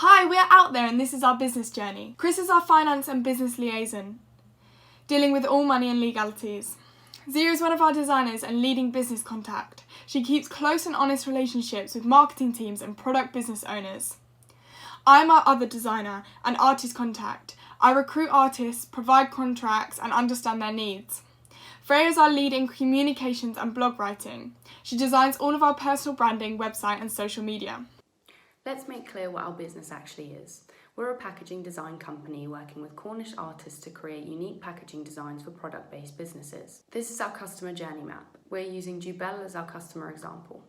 Hi, we're out there and this is our business journey. Chris is our finance and business liaison, dealing with all money and legalities. Zia is one of our designers and leading business contact. She keeps close and honest relationships with marketing teams and product business owners. I'm our other designer and artist contact. I recruit artists, provide contracts and understand their needs. Freya is our lead in communications and blog writing. She designs all of our personal branding, website and social media. Let's make clear what our business actually is. We're a packaging design company working with Cornish artists to create unique packaging designs for product-based businesses. This is our customer journey map. We're using Jubel as our customer example.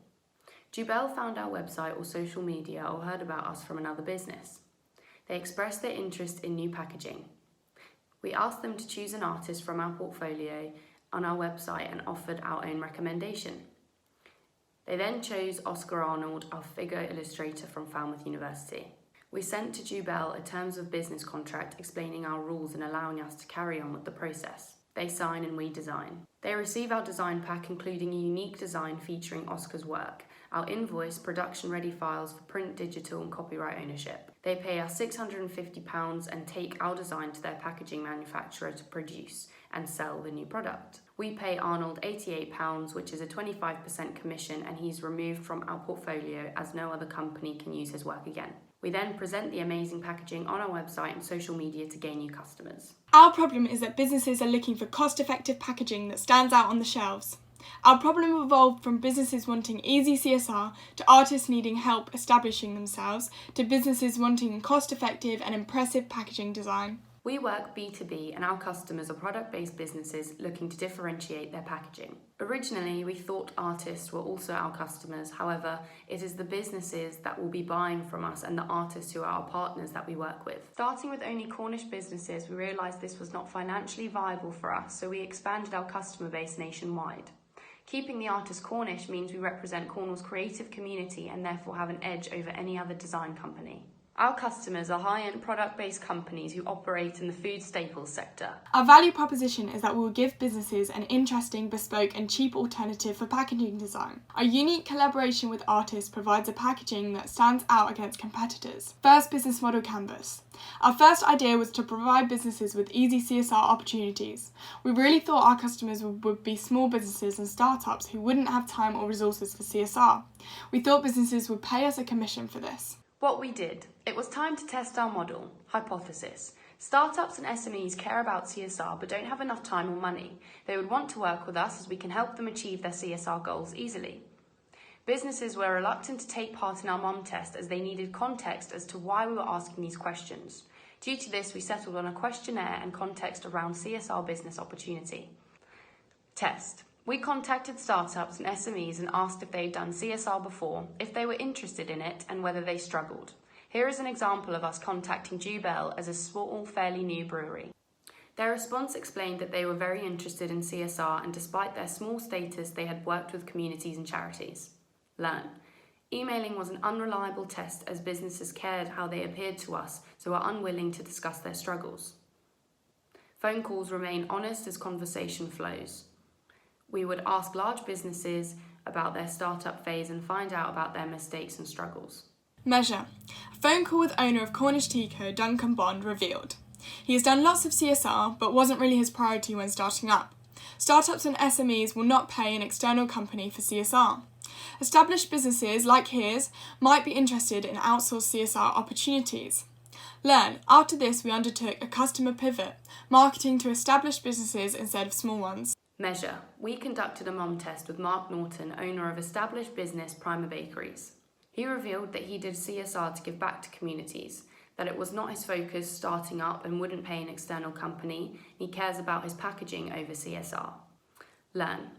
Jubel found our website or social media or heard about us from another business. They expressed their interest in new packaging. We asked them to choose an artist from our portfolio on our website and offered our own recommendation. They then chose Oscar Arnold, our figure illustrator from Falmouth University. We sent to Jubel a terms of business contract explaining our rules and allowing us to carry on with the process. They sign and we design. They receive our design pack including a unique design featuring Oscar's work, our invoice, production-ready files for print, digital and copyright ownership. They pay us £650 and take our design to their packaging manufacturer to produce and sell the new product. We pay Arnold £88, which is a 25% commission, and he's removed from our portfolio as no other company can use his work again. We then present the amazing packaging on our website and social media to gain new customers. Our problem is that businesses are looking for cost-effective packaging that stands out on the shelves. Our problem evolved from businesses wanting easy CSR to artists needing help establishing themselves to businesses wanting cost-effective and impressive packaging design. We work B2B and our customers are product-based businesses looking to differentiate their packaging. Originally, we thought artists were also our customers. However, it is the businesses that will be buying from us and the artists who are our partners that we work with. Starting with only Cornish businesses, we realised this was not financially viable for us, so we expanded our customer base nationwide. Keeping the artist Cornish means we represent Cornwall's creative community and therefore have an edge over any other design company. Our customers are high-end product-based companies who operate in the food staples sector. Our value proposition is that we will give businesses an interesting, bespoke and cheap alternative for packaging design. Our unique collaboration with artists provides a packaging that stands out against competitors. First business model canvas. Our first idea was to provide businesses with easy CSR opportunities. We really thought our customers would be small businesses and startups who wouldn't have time or resources for CSR. We thought businesses would pay us a commission for this. What we did. It was time to test our model. Hypothesis. Startups and SMEs care about CSR but don't have enough time or money. They would want to work with us as we can help them achieve their CSR goals easily. Businesses were reluctant to take part in our mom test as they needed context as to why we were asking these questions. Due to this, we settled on a questionnaire and context around CSR business opportunity. Test. We contacted startups and SMEs and asked if they'd done CSR before, if they were interested in it, and whether they struggled. Here is an example of us contacting Jubel as a small, fairly new brewery. Their response explained that they were very interested in CSR and despite their small status, they had worked with communities and charities. Learn. Emailing was an unreliable test as businesses cared how they appeared to us, so are unwilling to discuss their struggles. Phone calls remain honest as conversation flows. We would ask large businesses about their startup phase and find out about their mistakes and struggles. Measure. A phone call with owner of Cornish Tea Co, Duncan Bond, revealed. He has done lots of CSR, but wasn't really his priority when starting up. Startups and SMEs will not pay an external company for CSR. Established businesses, like his, might be interested in outsourced CSR opportunities. Learn. After this, we undertook a customer pivot, marketing to established businesses instead of small ones. Measure. We conducted a mom test with Mark Norton, owner of established business Primer Bakeries. He revealed that he did CSR to give back to communities, that it was not his focus starting up and wouldn't pay an external company. He cares about his packaging over CSR. Learn.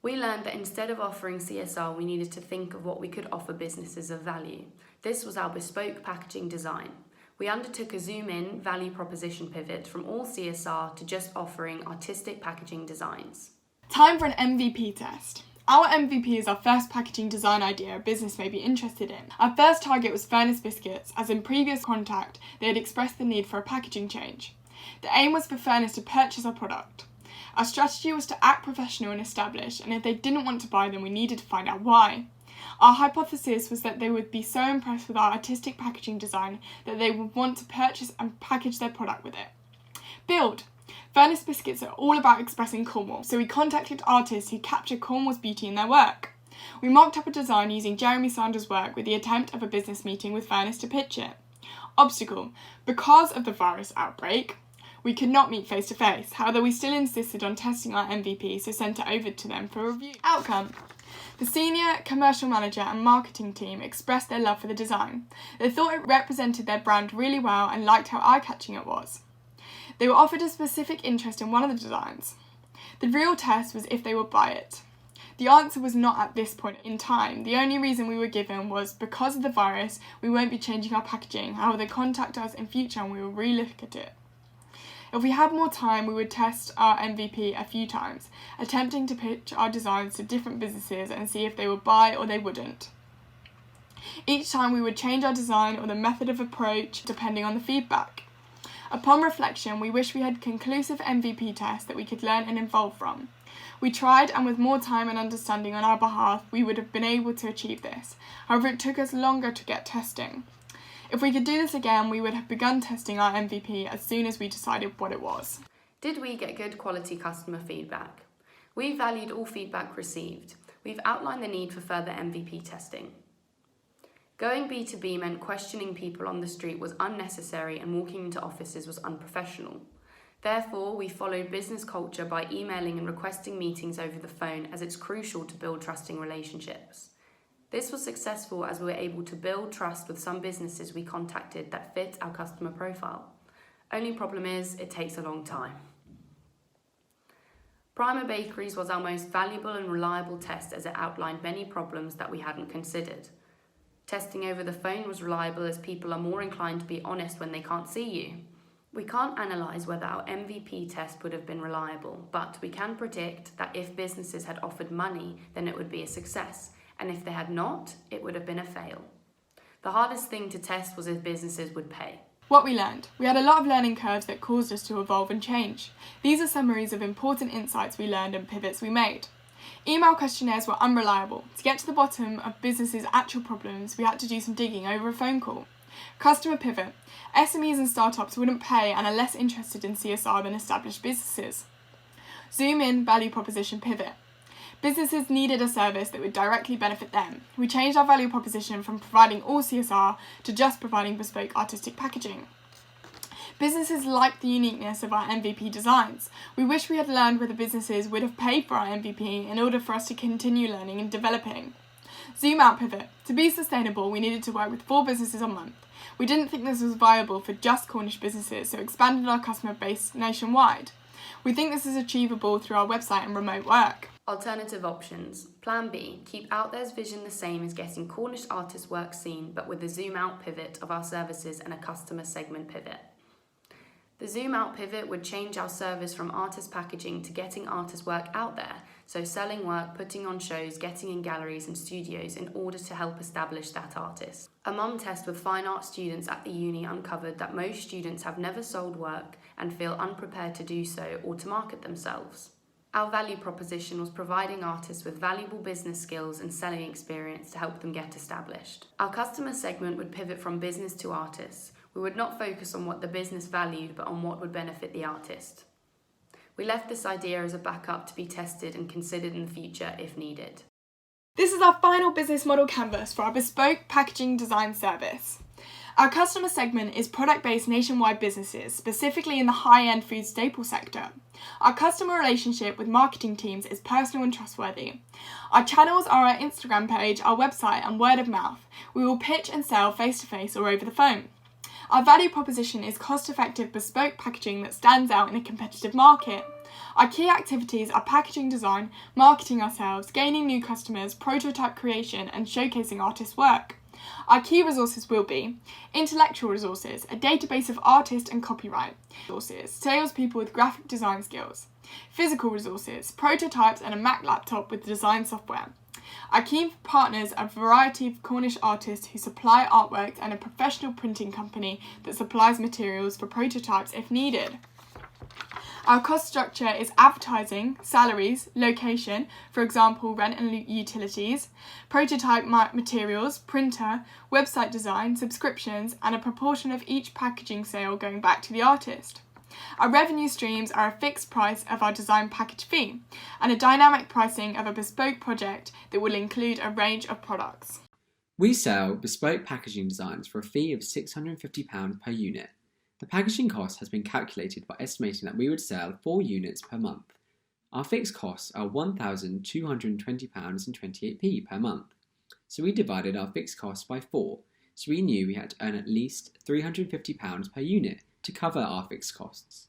We learned that instead of offering CSR, we needed to think of what we could offer businesses of value. This was our bespoke packaging design. We undertook a zoom-in value proposition pivot from all CSR to just offering artistic packaging designs. Time for an MVP test. Our MVP is our first packaging design idea a business may be interested in. Our first target was Furniss Biscuits, as in previous contact they had expressed the need for a packaging change. The aim was for Furniss to purchase our product. Our strategy was to act professional and established, and if they didn't want to buy them we needed to find out why. Our hypothesis was that they would be so impressed with our artistic packaging design that they would want to purchase and package their product with it. Build. Furniss Biscuits are all about expressing Cornwall, so we contacted artists who capture Cornwall's beauty in their work. We mocked up a design using Jeremy Sanders' work with the attempt of a business meeting with Furniss to pitch it. Obstacle. Because of the virus outbreak, we could not meet face to face. However, we still insisted on testing our MVP, so sent it over to them for review. Outcome. The senior commercial manager and marketing team expressed their love for the design. They thought it represented their brand really well and liked how eye-catching it was. They were offered a specific interest in one of the designs. The real test was if they would buy it. The answer was not at this point in time. The only reason we were given was because of the virus, we won't be changing our packaging. However, they contact us in future and we will re-look at it. If we had more time, we would test our MVP a few times, attempting to pitch our designs to different businesses and see if they would buy or they wouldn't. Each time we would change our design or the method of approach depending on the feedback. Upon reflection, we wish we had conclusive MVP tests that we could learn and evolve from. We tried, and with more time and understanding on our behalf, we would have been able to achieve this. However, it took us longer to get testing. If we could do this again, we would have begun testing our MVP as soon as we decided what it was. Did we get good quality customer feedback? We valued all feedback received. We've outlined the need for further MVP testing. Going B2B meant questioning people on the street was unnecessary and walking into offices was unprofessional. Therefore, we followed business culture by emailing and requesting meetings over the phone, as it's crucial to build trusting relationships. This was successful as we were able to build trust with some businesses we contacted that fit our customer profile. Only problem is, it takes a long time. Primer Bakeries was our most valuable and reliable test, as it outlined many problems that we hadn't considered. Testing over the phone was reliable as people are more inclined to be honest when they can't see you. We can't analyse whether our MVP test would have been reliable, but we can predict that if businesses had offered money, then it would be a success, and if they had not, it would have been a fail. The hardest thing to test was if businesses would pay. What we learned. We had a lot of learning curves that caused us to evolve and change. These are summaries of important insights we learned and pivots we made. Email questionnaires were unreliable. To get to the bottom of businesses' actual problems, we had to do some digging over a phone call. Customer pivot. SMEs and startups wouldn't pay and are less interested in CSR than established businesses. Zoom in, value proposition pivot. Businesses needed a service that would directly benefit them. We changed our value proposition from providing all CSR to just providing bespoke artistic packaging. Businesses liked the uniqueness of our MVP designs. We wish we had learned whether businesses would have paid for our MVP in order for us to continue learning and developing. Zoom out pivot. To be sustainable, we needed to work with 4 businesses a month. We didn't think this was viable for just Cornish businesses, so expanded our customer base nationwide. We think this is achievable through our website and remote work. Alternative options. Plan B. Keep Out There's vision the same as getting Cornish artists' work seen, but with a zoom out pivot of our services and a customer segment pivot. The zoom out pivot would change our service from artist packaging to getting artist work out there, so selling work, putting on shows, getting in galleries and studios in order to help establish that artist. A mum test with fine art students at the uni uncovered that most students have never sold work and feel unprepared to do so or to market themselves. Our value proposition was providing artists with valuable business skills and selling experience to help them get established. Our customer segment would pivot from business to artists. We would not focus on what the business valued, but on what would benefit the artist. We left this idea as a backup to be tested and considered in the future if needed. This is our final business model canvas for our bespoke packaging design service. Our customer segment is product-based nationwide businesses, specifically in the high-end food staple sector. Our customer relationship with marketing teams is personal and trustworthy. Our channels are our Instagram page, our website, and word of mouth. We will pitch and sell face-to-face or over the phone. Our value proposition is cost-effective bespoke packaging that stands out in a competitive market. Our key activities are packaging design, marketing ourselves, gaining new customers, prototype creation, and showcasing artists' work. Our key resources will be intellectual resources, a database of artist and copyright resources, salespeople with graphic design skills, physical resources, prototypes and a Mac laptop with design software. Our key partners are a variety of Cornish artists who supply artwork and a professional printing company that supplies materials for prototypes if needed. Our cost structure is advertising, salaries, location, for example rent and utilities, prototype materials, printer, website design, subscriptions, and a proportion of each packaging sale going back to the artist. Our revenue streams are a fixed price of our design package fee and a dynamic pricing of a bespoke project that will include a range of products. We sell bespoke packaging designs for a fee of £650 per unit. The packaging cost has been calculated by estimating that we would sell 4 units per month. Our fixed costs are £1,220.28 per month. So we divided our fixed costs by 4, so we knew we had to earn at least £350 per unit to cover our fixed costs.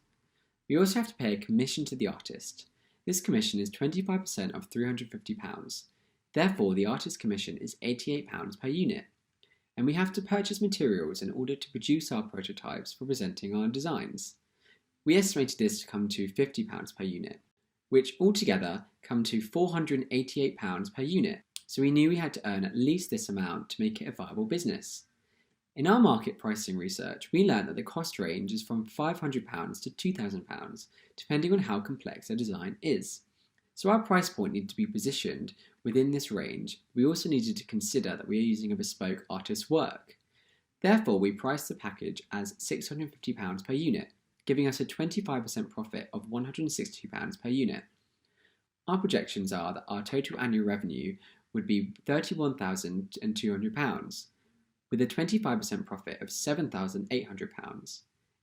We also have to pay a commission to the artist. This commission is 25% of £350. Therefore, the artist's commission is £88 per unit. And we have to purchase materials in order to produce our prototypes for presenting our designs. We estimated this to come to £50 per unit, which altogether come to £488 per unit. So we knew we had to earn at least this amount to make it a viable business. In our market pricing research, we learned that the cost range is from £500 to £2,000, depending on how complex a design is. So our price point needed to be positioned within this range. We also needed to consider that we are using a bespoke artist's work. Therefore, we priced the package as £650 per unit, giving us a 25% profit of £162 per unit. Our projections are that our total annual revenue would be £31,200, with a 25% profit of £7,800.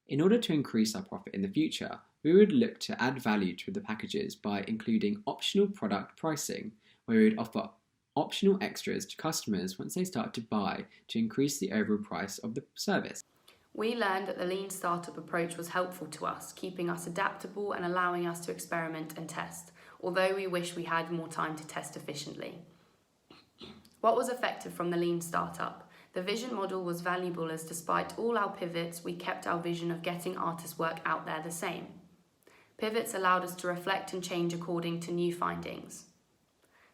In order to increase our profit in the future, we would look to add value to the packages by including optional product pricing, where we would offer optional extras to customers once they start to buy to increase the overall price of the service. We learned that the lean startup approach was helpful to us, keeping us adaptable and allowing us to experiment and test, although we wish we had more time to test efficiently. What was effective from the lean startup? The vision model was valuable as despite all our pivots, we kept our vision of getting artist work out there the same. Pivots allowed us to reflect and change according to new findings.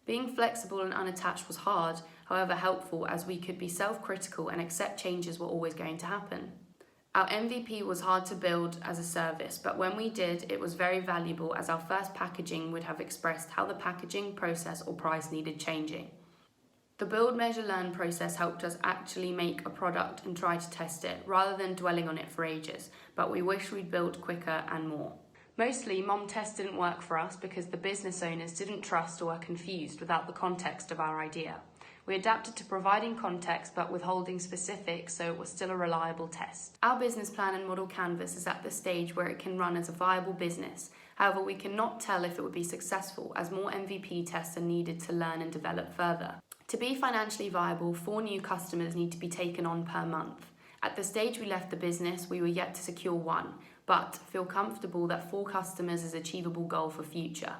Being flexible and unattached was hard, however helpful, as we could be self-critical and accept changes were always going to happen. Our MVP was hard to build as a service, but when we did, it was very valuable as our first packaging would have expressed how the packaging process or price needed changing. The build, measure, learn process helped us actually make a product and try to test it, rather than dwelling on it for ages, but we wish we'd built quicker and more. Mostly, mom test didn't work for us because the business owners didn't trust or were confused without the context of our idea. We adapted to providing context but withholding specifics, so it was still a reliable test. Our business plan and model canvas is at the stage where it can run as a viable business. However, we cannot tell if it would be successful as more MVP tests are needed to learn and develop further. To be financially viable, 4 new customers need to be taken on per month. At the stage we left the business, we were yet to secure 1, but feel comfortable that 4 customers is an achievable goal for future.